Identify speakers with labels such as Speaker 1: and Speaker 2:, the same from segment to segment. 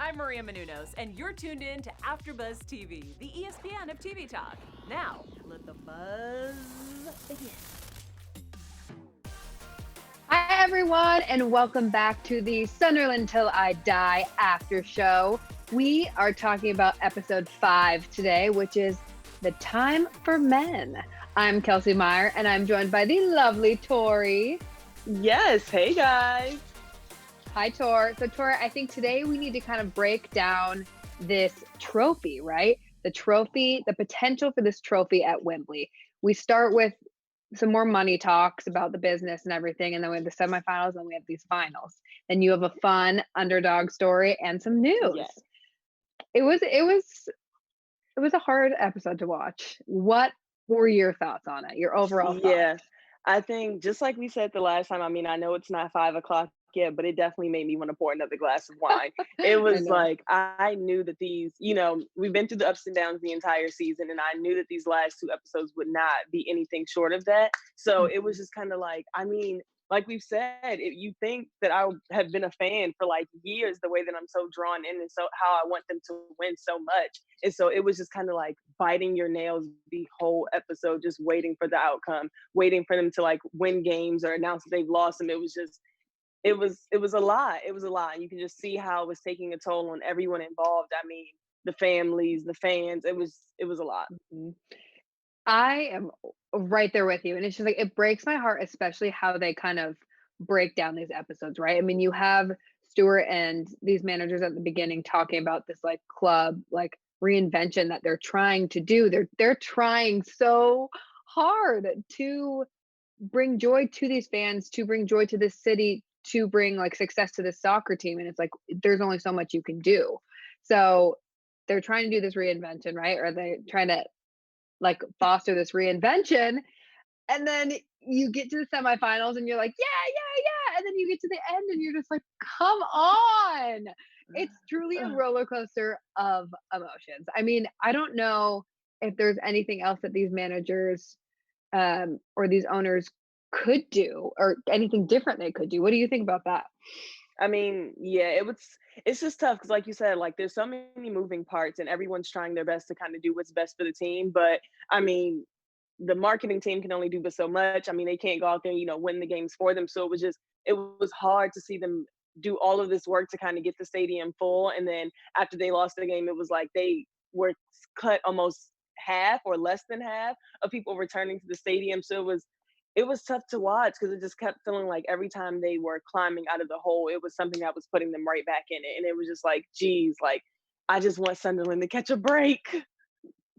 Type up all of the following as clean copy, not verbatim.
Speaker 1: I'm Maria Menounos, and you're tuned in to AfterBuzz TV, the ESPN of TV talk. Now, let the buzz begin.
Speaker 2: Hi, everyone, and welcome back to the Sunderland Till I Die After Show. We are talking about episode 5 today, which is The Time for Men. I'm Kelsey Meyer, and I'm joined by the lovely Toree.
Speaker 3: Yes, hey guys.
Speaker 2: Hi, Tor. So, Tor, I think today we need to kind of break down this trophy, right? The trophy, the potential for this trophy at Wembley. We start with some more money talks about the business and everything, and then we have the semifinals, and we have these finals. Then you have a fun underdog story and some news.
Speaker 3: Yes.
Speaker 2: It was a hard episode to watch. What were your thoughts on it? Your overall thoughts?
Speaker 3: Yeah, I think just like we said the last time, I mean, I know it's not 5 o'clock yet, but it definitely made me want to pour another glass of wine. It was
Speaker 2: know.
Speaker 3: like, I knew that these, we've been through the ups and downs the entire season, and I knew that these last 2 episodes would not be anything short of that. So it was just kind of like, I mean, like we've said, you think that I have been a fan for like years, the way that I'm so drawn in and so how I want them to win so much. And so it was just kind of like biting your nails the whole episode, just waiting for the outcome, waiting for them to like win games or announce that they've lost them. It was a lot. It was a lot. And you can just see how it was taking a toll on everyone involved. I mean, the families, the fans, it was a lot.
Speaker 2: Mm-hmm. I am right there with you. And it's just like, it breaks my heart, especially how they kind of break down these episodes, right? I mean, you have Stuart and these managers at the beginning talking about this like club, like reinvention that they're trying to do. They're trying so hard to bring joy to these fans, to bring joy to this city, to bring like success to this soccer team. And it's like, there's only so much you can do. So they're trying to do this reinvention, right? Or they're trying to like foster this reinvention, and then you get to the semifinals and you're like yeah, and then you get to the end and you're just like, come on. It's truly a roller coaster of emotions. I mean, I don't know if there's anything else that these managers or these owners could do, or anything different they could do. What do you think about that?
Speaker 3: I mean, yeah, it's just tough because like you said, like there's so many moving parts and everyone's trying their best to kind of do what's best for the team. But I mean, the marketing team can only do but so much. I mean, they can't go out there, win the games for them. So it was hard to see them do all of this work to kind of get the stadium full. And then after they lost the game, it was like they were cut almost half or less than half of people returning to the stadium. So it was tough to watch because it just kept feeling like every time they were climbing out of the hole, it was something that was putting them right back in it. And it was just like, geez, like I just want Sunderland to catch a break.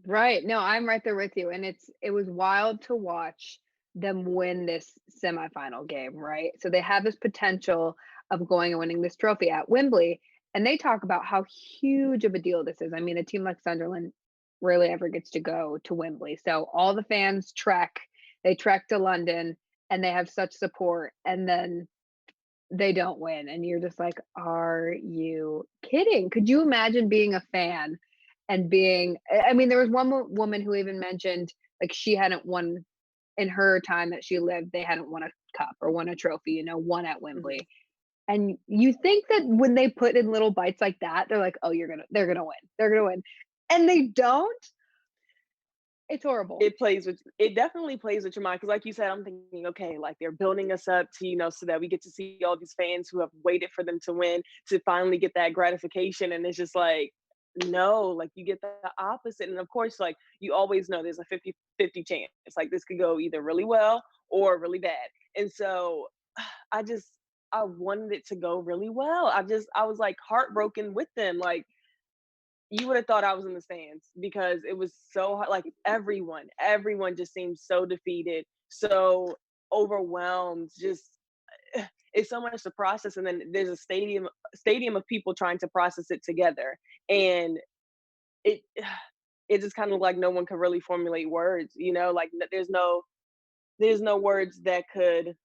Speaker 2: Right. No, I'm right there with you. And it was wild to watch them win this semifinal game, right? So they have this potential of going and winning this trophy at Wembley. And they talk about how huge of a deal this is. I mean, a team like Sunderland rarely ever gets to go to Wembley. So all the fans they trek to London, and they have such support, and then they don't win. And you're just like, are you kidding? Could you imagine being a fan and I mean, there was one woman who even mentioned like she hadn't won in her time that she lived, they hadn't won a cup or won a trophy, won at Wembley. And you think that when they put in little bites like that, they're like, oh, they're gonna win. They're gonna win. And they don't. It's horrible.
Speaker 3: It definitely plays with your mind because like you said, I'm thinking, okay, like they're building us up to, so that we get to see all these fans who have waited for them to win to finally get that gratification. And it's just like, no, like you get the opposite. And of course, like you always know there's a 50-50 chance. It's like this could go either really well or really bad. And so I wanted it to go really well. I was like heartbroken with them. Like you would have thought I was in the stands because it was so hard. Like everyone just seemed so defeated, so overwhelmed. Just it's so much to process, and then there's a stadium of people trying to process it together, and it it's just kind of like no one can really formulate words. Like there's no words that could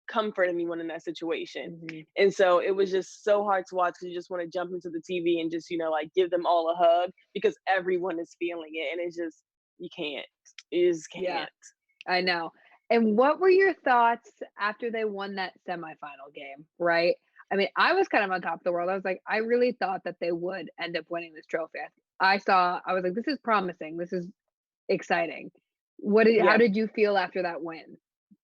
Speaker 3: comfort anyone in that situation.
Speaker 2: Mm-hmm.
Speaker 3: And so it was just so hard to watch because you just want to jump into the TV and just, like give them all a hug because everyone is feeling it. And it's just, you can't. You just can't.
Speaker 2: Yeah, I know. And what were your thoughts after they won that semifinal game, right? I mean, I was kind of on top of the world. I was like, I really thought that they would end up winning this trophy. I was like, this is promising. This is exciting. How
Speaker 3: Yeah.
Speaker 2: did you feel after that win?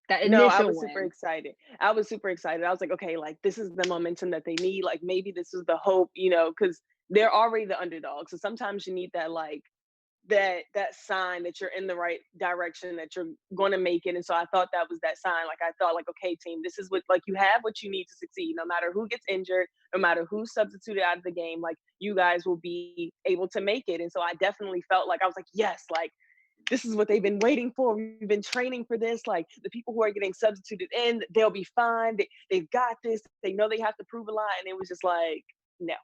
Speaker 2: That
Speaker 3: No, I
Speaker 2: initial
Speaker 3: was super
Speaker 2: win?
Speaker 3: excited. I was super excited. I was like, okay, like this is the momentum that they need. Like maybe this is the hope, because they're already the underdog. So sometimes you need that like that sign that you're in the right direction, that you're going to make it. And so I thought that was that sign. Like I thought, like, okay, team, this is what, like, you have what you need to succeed. No matter who gets injured, no matter who's substituted out of the game, like you guys will be able to make it. And so I definitely felt like I was like, yes, like this is what they've been waiting for. We've been training for this. Like the people who are getting substituted in, they'll be fine. They've got this. They know they have to prove a lot. And it was just like, no.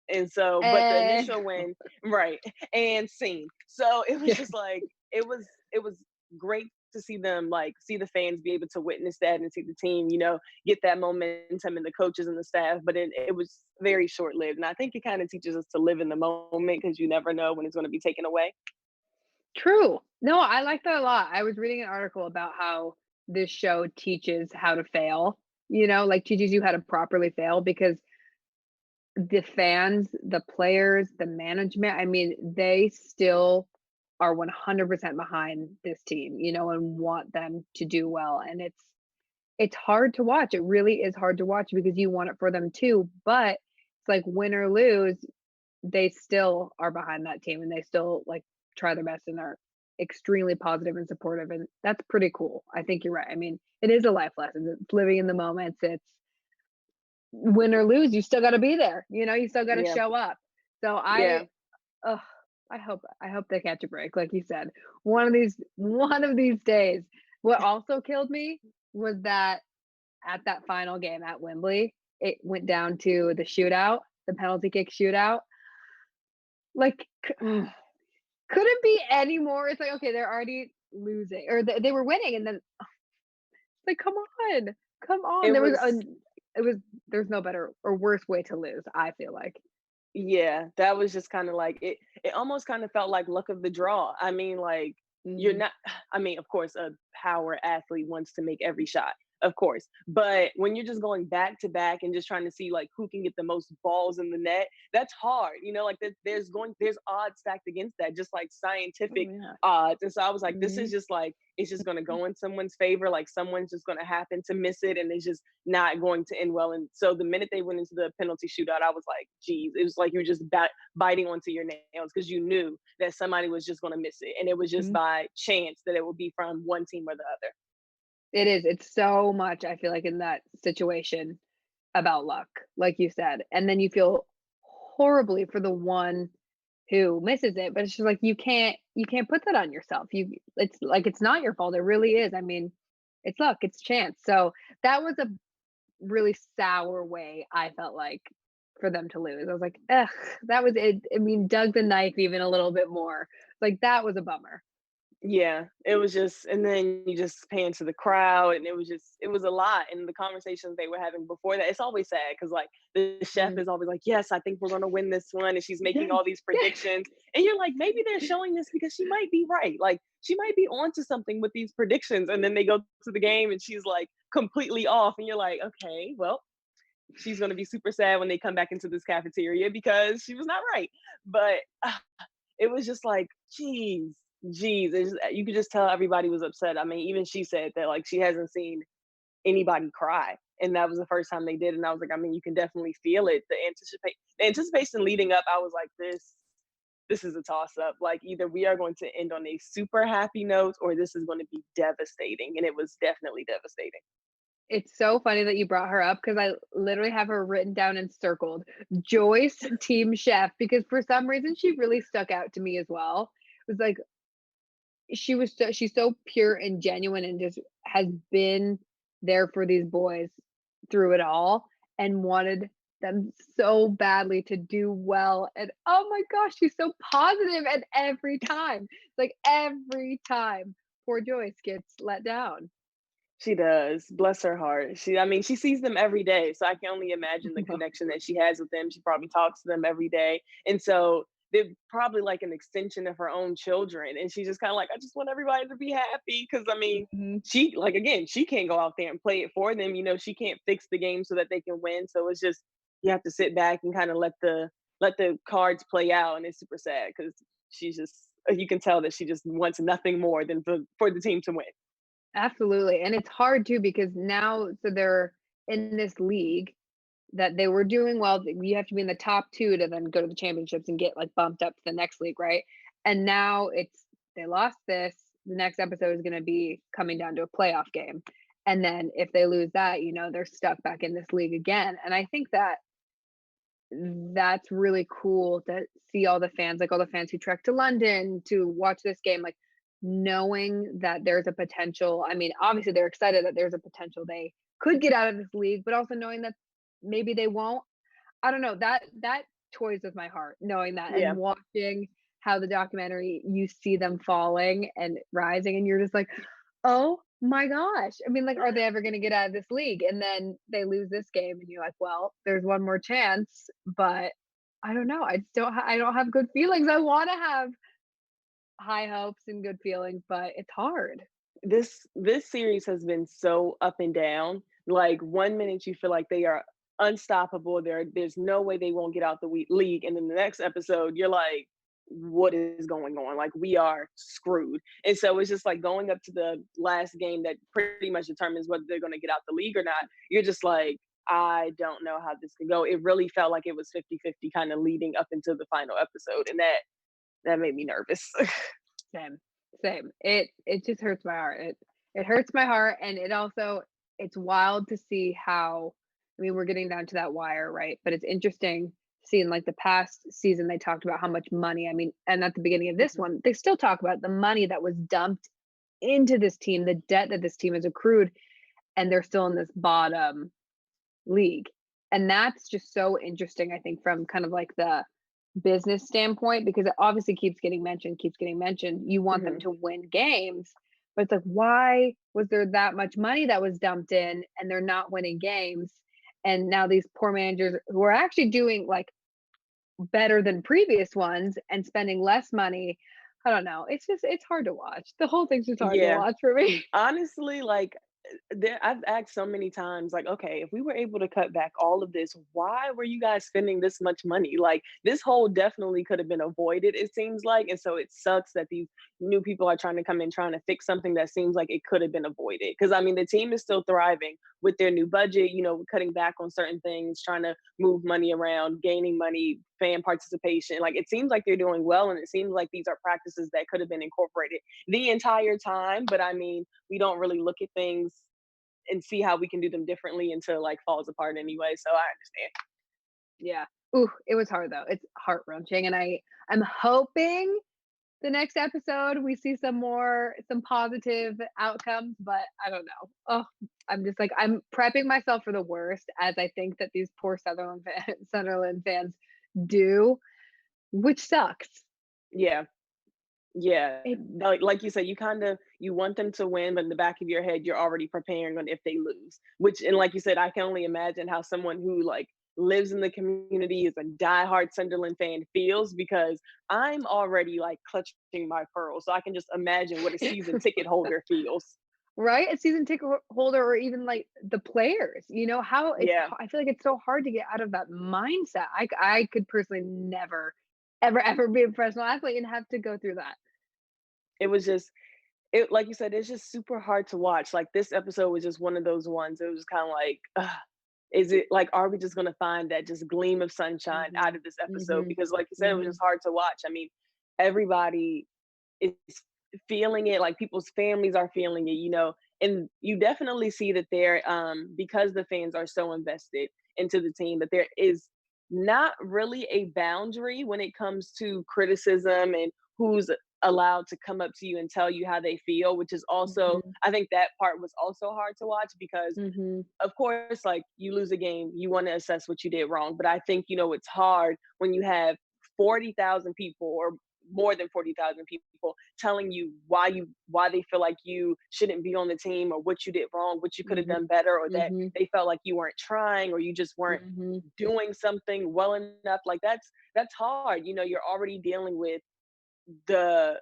Speaker 3: And so, but the
Speaker 2: Eh,
Speaker 3: initial win, right, and scene. So it was
Speaker 2: yeah,
Speaker 3: just like it was great to see them, like see the fans be able to witness that and see the team, get that momentum, and the coaches and the staff. But it was very short lived, and I think it kind of teaches us to live in the moment because you never know when it's going to be taken away.
Speaker 2: true. No, I like that a lot. I was reading an article about how this show teaches how to fail, like teaches you how to properly fail because the fans, the players, the management, I mean, they still are 100% behind this team, and want them to do well. And it's hard to watch. It really is hard to watch because you want it for them too, but it's like win or lose, they still are behind that team and they still like try their best and are extremely positive and supportive, and that's pretty cool. I think you're right. I mean, it is a life lesson. It's living in the moments. It's win or lose, you still got to be there. You still got to
Speaker 3: Yeah,
Speaker 2: show up. So
Speaker 3: yeah,
Speaker 2: ugh, I hope they catch a break, like you said. One of these days. What also killed me was that at that final game at Wembley, it went down to the shootout, the penalty kick shootout. Like, couldn't be any more. It's like, okay, they're already losing, or they were winning, and then like, come on.
Speaker 3: it
Speaker 2: There was a,
Speaker 3: was.
Speaker 2: it was there's no better or worse way to lose. I feel like.
Speaker 3: Yeah, that was just kind of like it almost kind of felt like luck of the draw. I mean, like you're
Speaker 2: Mhm.
Speaker 3: not I mean, of course, a power athlete wants to make every shot, of course. But when you're just going back to back and just trying to see like who can get the most balls in the net, that's hard. Like there's odds stacked against that, just like
Speaker 2: Oh
Speaker 3: scientific
Speaker 2: yeah.
Speaker 3: odds. And so I was like, this is
Speaker 2: Mhm.
Speaker 3: just like it's just gonna go in someone's favor, like someone's just gonna happen to miss it, and it's just not going to end well. And so the minute they went into the penalty shootout, I was like, geez, it was like you were just biting onto your nails because you knew that somebody was just going to miss it. And it was just
Speaker 2: Mhm.
Speaker 3: by chance that it would be from one team or the other.
Speaker 2: It is. It's so much, I feel like, in that situation about luck, like you said. And then you feel horribly for the one who misses it, but it's just like you can't put that on yourself. It's like it's not your fault. It really is. I mean, it's luck, it's chance. So that was a really sour way, I felt like, for them to lose. I was like, ugh, that was it. I mean, dug the knife even a little bit more. Like that was a bummer.
Speaker 3: Yeah, it was just, and then you just pay into the crowd, and it was a lot. And the conversations they were having before that, it's always sad because like the chef
Speaker 2: Mhm.
Speaker 3: is always like, yes, I think we're gonna win this one, and she's making
Speaker 2: Yes,
Speaker 3: all these
Speaker 2: yes.
Speaker 3: predictions, and you're like, maybe they're showing this because she might be right, like she might be onto something with these predictions, and then they go to the game and she's like completely off, and you're like, okay, well, she's gonna be super sad when they come back into this cafeteria because she was not right, but. It was just like, geez, geez. You could just tell everybody was upset. I mean, even she said that like she hasn't seen anybody cry, and that was the first time they did. And I was like, I mean, you can definitely feel it. The anticipation leading up. I was like, this is a toss up. Like either we are going to end on a super happy note, or this is going to be devastating. And it was definitely devastating.
Speaker 2: It's so funny that you brought her up because I literally have her written down and circled. Joyce, team chef, because for some reason she really stuck out to me as well. It was like she's so pure and genuine and just has been there for these boys through it all and wanted them so badly to do well. And oh my gosh, she's so positive and every time. Like every time poor Joyce gets let down.
Speaker 3: She does. Bless her heart. I mean, she sees them every day. So I can only imagine the connection that she has with them. She probably talks to them every day. And so they're probably like an extension of her own children. And she's just kind of like, I just want everybody to be happy. Cause I mean,
Speaker 2: Mhm.
Speaker 3: she like again, she can't go out there and play it for them. She can't fix the game so that they can win. So it's just you have to sit back and kind of let the cards play out. And it's super sad because she's just you can tell that she just wants nothing more than for the team to win.
Speaker 2: Absolutely, and it's hard too because now so they're in this league that they were doing well. You have to be in the top 2 to then go to the championships and get, like, bumped up to the next league, right? And now they lost this, the next episode is gonna be coming down to a playoff game, and then if they lose that, they're stuck back in this league again, and I think that's really cool to see all the fans, like, all the fans who trek to London to watch this game, like, knowing that there's a potential. I mean, obviously, they're excited that there's a potential they could get out of this league, but also knowing that maybe they won't. I don't know, that toys with my heart, knowing that and
Speaker 3: Yeah.
Speaker 2: watching how the documentary, you see them falling and rising, and you're just like, "Oh my gosh." I mean, like, are they ever gonna get out of this league? And then they lose this game, and you're like, "Well, there's one more chance," but I don't know, I don't have good feelings. I wanna have high hopes and good feelings, but it's hard.
Speaker 3: This series has been so up and down. Like one minute you feel like they are unstoppable. There's no way they won't get out the league, and then the next episode you're like, what is going on? Like we are screwed. And so it's just like going up to the last game that pretty much determines whether they're going to get out the league or not. You're just like, I don't know how this can go. It really felt like it was 50-50 kind of leading up into the final episode, and that made me nervous.
Speaker 2: Same, same. It just hurts my heart. It hurts my heart, and it's wild to see how. I mean, we're getting down to that wire, right? But it's interesting seeing like the past season they talked about how much money. I mean, and at the beginning of this
Speaker 3: Mhm.
Speaker 2: one, they still talk about the money that was dumped into this team, the debt that this team has accrued, and they're still in this bottom league. And that's just so interesting, I think, from kind of like the business standpoint, because it obviously keeps getting mentioned, keeps getting mentioned. You want them
Speaker 3: Mhm.
Speaker 2: to win games, but it's like, why was there that much money that was dumped in and they're not winning games? And now these poor managers who are actually doing like better than previous ones and spending less money. I don't know. It's hard to watch. The whole thing's just hard to
Speaker 3: Yeah.
Speaker 2: watch for me.
Speaker 3: Honestly, like I've asked so many times, like, okay, if we were able to cut back all of this, why were you guys spending this much money? Like, this hole definitely could have been avoided, it seems like. And so it sucks that these new people are trying to come in trying to fix something that seems like it could have been avoided. Because I mean, the team is still thriving with their new budget, cutting back on certain things, trying to move money around, gaining money, fan participation. Like, it seems like they're doing well. And it seems like these are practices that could have been incorporated the entire time. But I mean, we don't really look at things and see how we can do them differently until like falls apart anyway. So I understand.
Speaker 2: Yeah. Ooh, it was hard though. It's heart-wrenching, and I'm hoping the next episode we see some positive outcomes, but I don't know. Oh, I'm just like I'm prepping myself for the worst, as I think that these poor Sunderland fans do, which sucks.
Speaker 3: Yeah. Yeah.
Speaker 2: It
Speaker 3: Like you said, you want them to win, but in the back of your head, you're already preparing on if they lose. Which and like you said, I can only imagine how someone who like lives in the community is a diehard Sunderland fan feels because I'm already like clutching my pearls. So I can just imagine what a season ticket holder feels.
Speaker 2: right? A season ticket holder or even like the players, how
Speaker 3: Yeah.
Speaker 2: I feel like it's so hard to get out of that mindset. I could personally never ever be a professional athlete and have to go through that.
Speaker 3: It was just it like you said, it's just super hard to watch. Like this episode was just one of those ones. It was kind of like, is it like, are we just gonna find that just gleam of sunshine out
Speaker 2: Mhm.
Speaker 3: of this episode?
Speaker 2: Mhm.
Speaker 3: Because like you said, it was
Speaker 2: Mhm.
Speaker 3: just hard to watch. I mean, everybody is feeling it, like people's families are feeling it. And you definitely see that there, because the fans are so invested into the team, that there is not really a boundary when it comes to criticism and who's allowed to come up to you and tell you how they feel, which is also,
Speaker 2: Mhm.
Speaker 3: I think that part was also hard to watch because
Speaker 2: Mhm.
Speaker 3: of course, like you lose a game, you want to assess what you did wrong. But I think, it's hard when you have 40,000 people or more than 40,000 people telling you why they feel like you shouldn't be on the team, or what you did wrong, what you could have
Speaker 2: Mhm.
Speaker 3: done better, or that
Speaker 2: Mhm.
Speaker 3: they felt like you weren't trying, or you just weren't
Speaker 2: Mhm.
Speaker 3: doing something well enough. Like that's hard. You're already dealing with the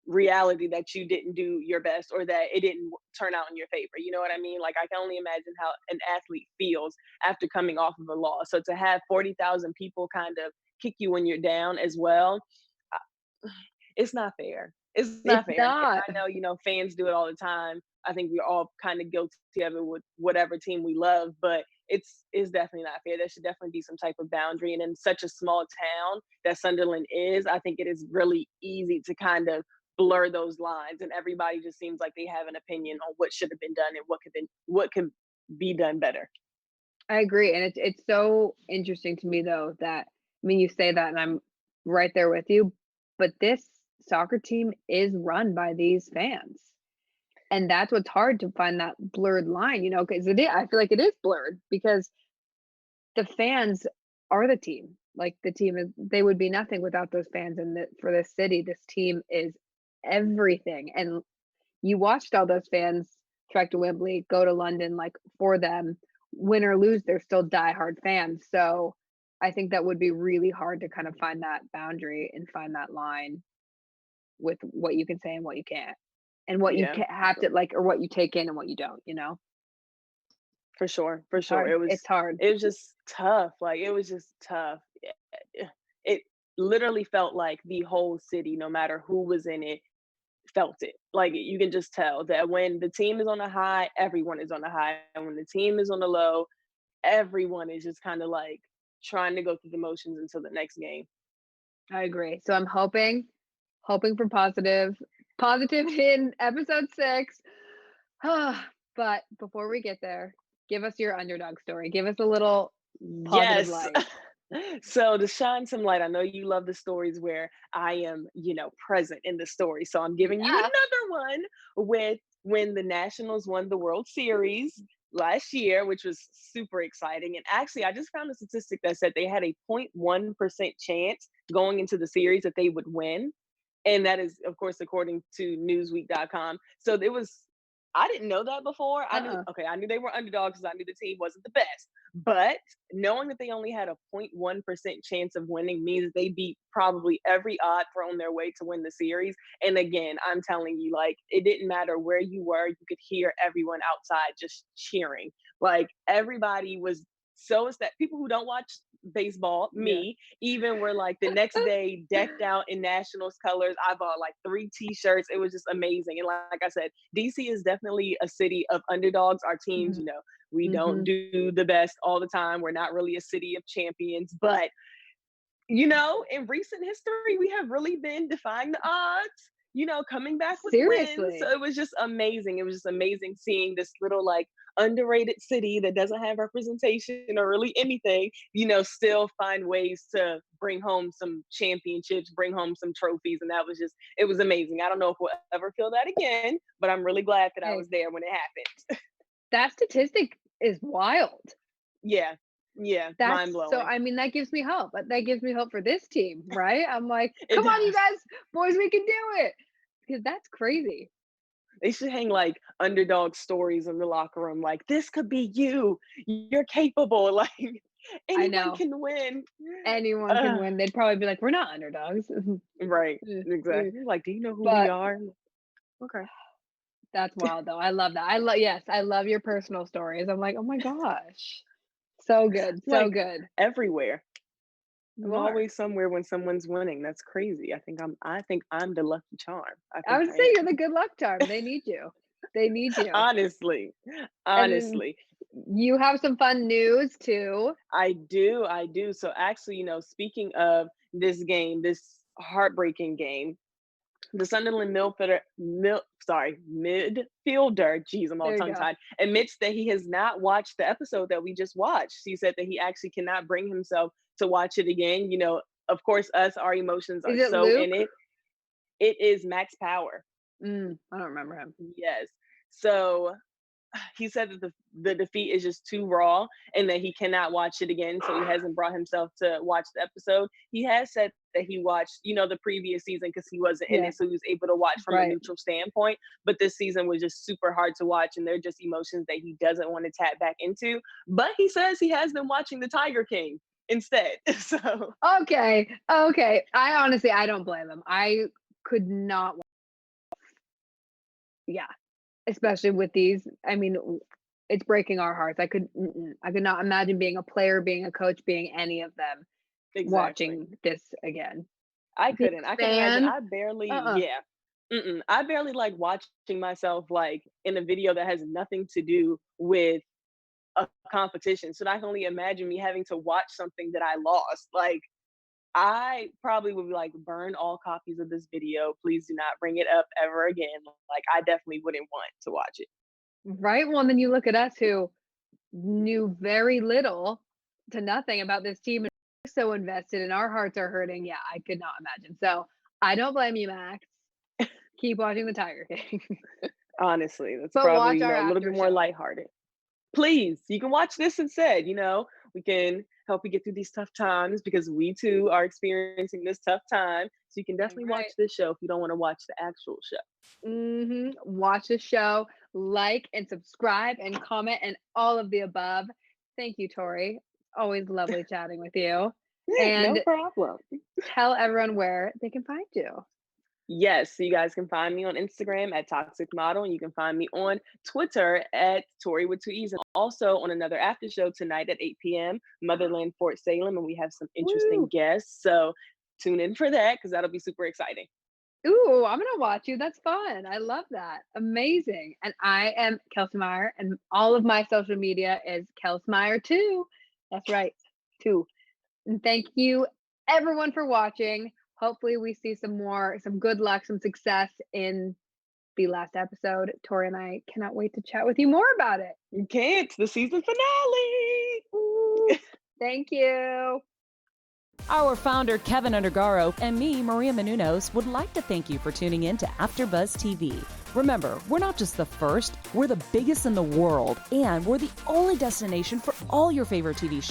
Speaker 3: reality that you didn't do your best, or that it didn't turn out in your favor. You know what I mean? Like, I can only imagine how an athlete feels after coming off of a loss. So to have 40,000 people kind of kick you when you're down as well, it's not fair. It's not
Speaker 2: It's
Speaker 3: fair. And
Speaker 2: not.
Speaker 3: I know, fans do it all the time. I think we're all kind of guilty of it with whatever team we love, but it's definitely not fair. There should definitely be some type of boundary. And in such a small town that Sunderland is, I think it is really easy to kind of blur those lines, and everybody just seems like they have an opinion on what should have been done and what could be done better.
Speaker 2: I agree, and it's so interesting to me though that I mean, you say that, and I'm right there with you, but this soccer team is run by these fans, and that's what's hard to find that blurred line, because I feel like it is blurred because the fans are the team. Like, the team is they would be nothing without those fans, and for this city, this team is everything, and you watched all those fans trek to Wembley, go to London, like, for them. Win or lose, they're still diehard fans. So I think that would be really hard to kind of find that boundary and find that line with what you can say and what you can't, and what you
Speaker 3: Yeah, for
Speaker 2: have to
Speaker 3: sure.
Speaker 2: like, or what you take in and what you don't.
Speaker 3: For sure, for
Speaker 2: It's
Speaker 3: sure.
Speaker 2: hard.
Speaker 3: It
Speaker 2: It's
Speaker 3: was
Speaker 2: hard.
Speaker 3: it was just tough. Like, it was just tough. It literally felt like the whole city, no matter who was in it, felt it. Like, you can just tell that when the team is on a high, everyone is on a high, and when the team is on the low, everyone is just kind of like trying to go through the motions until the next game.
Speaker 2: I agree. So I'm hoping for positive in episode 6. But before we get there, give us your underdog story. Give us a little positive
Speaker 3: Yes.
Speaker 2: light.
Speaker 3: So to shine some light, I know you love the stories where I am, present in the story. So I'm giving you
Speaker 2: Yeah.
Speaker 3: another one with when the Nationals won the World Series last year, which was super exciting. And actually, I just found a statistic that said they had a 0.1% chance going into the series that they would win. And that is, of course, according to newsweek.com. So it was, I didn't know that before.
Speaker 2: Uh-uh.
Speaker 3: I knew they were underdogs because I knew the team wasn't the best. But knowing that they only had a 0.1% chance of winning means they beat probably every odd thrown their way to win the series. And again, I'm telling you, like, it didn't matter where you were, you could hear everyone outside just cheering. Like, everybody was so ecstatic. People who don't watch baseball,
Speaker 2: Yeah.
Speaker 3: me, even were like the next day decked out in Nationals colors. I bought like 3 t-shirts. It was just amazing. And like I said, DC is definitely a city of underdogs. Our teams,
Speaker 2: Mhm.
Speaker 3: we don't
Speaker 2: Mhm.
Speaker 3: do the best all the time. We're not really a city of champions, but in recent history, we have really been defying the odds, coming back with wins. So
Speaker 2: Seriously.
Speaker 3: it was just amazing. It was just amazing seeing this little, like, underrated city that doesn't have representation or really anything, still find ways to bring home some championships, bring home some trophies. And it was amazing. I don't know if we'll ever feel that again, but I'm really glad that I
Speaker 2: Hey,
Speaker 3: was there when it happened.
Speaker 2: that statistic is wild.
Speaker 3: Yeah. Yeah.
Speaker 2: That's
Speaker 3: Mind
Speaker 2: so
Speaker 3: blowing.
Speaker 2: I mean, that gives me hope. That gives me hope for this team, right? I'm like,
Speaker 3: It
Speaker 2: "Come on, you
Speaker 3: does.
Speaker 2: guys, boys, we can do it." Because that's crazy.
Speaker 3: They should hang like underdog stories in the locker room, like, this could be you. You're capable. Like,
Speaker 2: I
Speaker 3: anyone
Speaker 2: know.
Speaker 3: can win.
Speaker 2: Anyone can
Speaker 3: Uh,
Speaker 2: win. They'd probably be like, "We're not underdogs."
Speaker 3: right. Exactly. Like, do you know who we
Speaker 2: But
Speaker 3: are? Okay.
Speaker 2: that's wild though. I love that. I love your personal stories. I'm like, "Oh my gosh." So good, so
Speaker 3: Like,
Speaker 2: good.
Speaker 3: everywhere. I'm
Speaker 2: You are.
Speaker 3: always somewhere when someone's winning. That's crazy. I think I'm the lucky charm. I
Speaker 2: I
Speaker 3: think
Speaker 2: would
Speaker 3: I
Speaker 2: say you're
Speaker 3: am.
Speaker 2: the good luck charm. They need you. They need you.
Speaker 3: Honestly.
Speaker 2: And then
Speaker 3: Honestly.
Speaker 2: you have some fun news too.
Speaker 3: I do. So actually, speaking of this heartbreaking game, the Sunderland midfielder, geez, I'm all
Speaker 2: There you
Speaker 3: tongue
Speaker 2: go.
Speaker 3: tied, admits that he has not watched the episode that we just watched. He said that he actually cannot bring himself to watch it again. Of course, our emotions are
Speaker 2: Is it
Speaker 3: so in
Speaker 2: Luke?
Speaker 3: it. It is Max Power.
Speaker 2: I don't remember him.
Speaker 3: Yes. So he said that the defeat is just too raw and that he cannot watch it again. So he hasn't brought himself to watch the episode. He has said that he watched, the previous season because he wasn't in it. So he was able to watch from a neutral standpoint. But this season was just super hard to watch. And they're just emotions that he doesn't want to tap back into. But he says he has been watching The Tiger King instead. So.
Speaker 2: Okay. I don't blame him. I could not. Yeah. Especially with these, I mean, it's breaking our hearts. I could not imagine being a player, being a coach, being any of them watching this again.
Speaker 3: I couldn't. I can imagine. I barely, I barely like watching myself like in a video that has nothing to do with a competition. So I can only imagine me having to watch something that I lost. Like, I probably would be like, burn all copies of this video. Please do not bring it up ever again. Like, I definitely wouldn't want to watch it.
Speaker 2: Right. Well, and then you look at us who knew very little to nothing about this team and we're so invested and our hearts are hurting. Yeah, I could not imagine. So I don't blame you, Max. Keep watching The Tiger King.
Speaker 3: Honestly, that's probably a little bit more lighthearted. Please, you can watch this instead. We can help you get through these tough times because we too are experiencing this tough time. So you can definitely watch this show if you don't want to watch the actual show.
Speaker 2: Watch the show, like and subscribe and comment and all of the above. Thank you, Toree. Always lovely chatting with you. And
Speaker 3: no problem.
Speaker 2: Tell everyone where they can find you.
Speaker 3: Yes, so you guys can find me on Instagram at Toxic Model, and you can find me on Twitter at Toree with 2 E's, and also on another after show tonight at 8 p.m. Motherland Fort Salem, and we have some interesting guests. So tune in for that because that'll be super exciting.
Speaker 2: Ooh, I'm gonna watch you. That's fun. I love that. Amazing. And I am Kelsey Meyer, and all of my social media is Kels Meyer 2. That's right, 2. And thank you everyone for watching. Hopefully we see some good luck, some success in the last episode. Toree and I cannot wait to chat with you more about it.
Speaker 3: You can't. It's the season finale.
Speaker 2: Ooh, thank you.
Speaker 1: Our founder, Keven Undergaro, and me, Maria Menounos, would like to thank you for tuning in to AfterBuzz TV. Remember, we're not just the first, we're the biggest in the world, and we're the only destination for all your favorite TV shows.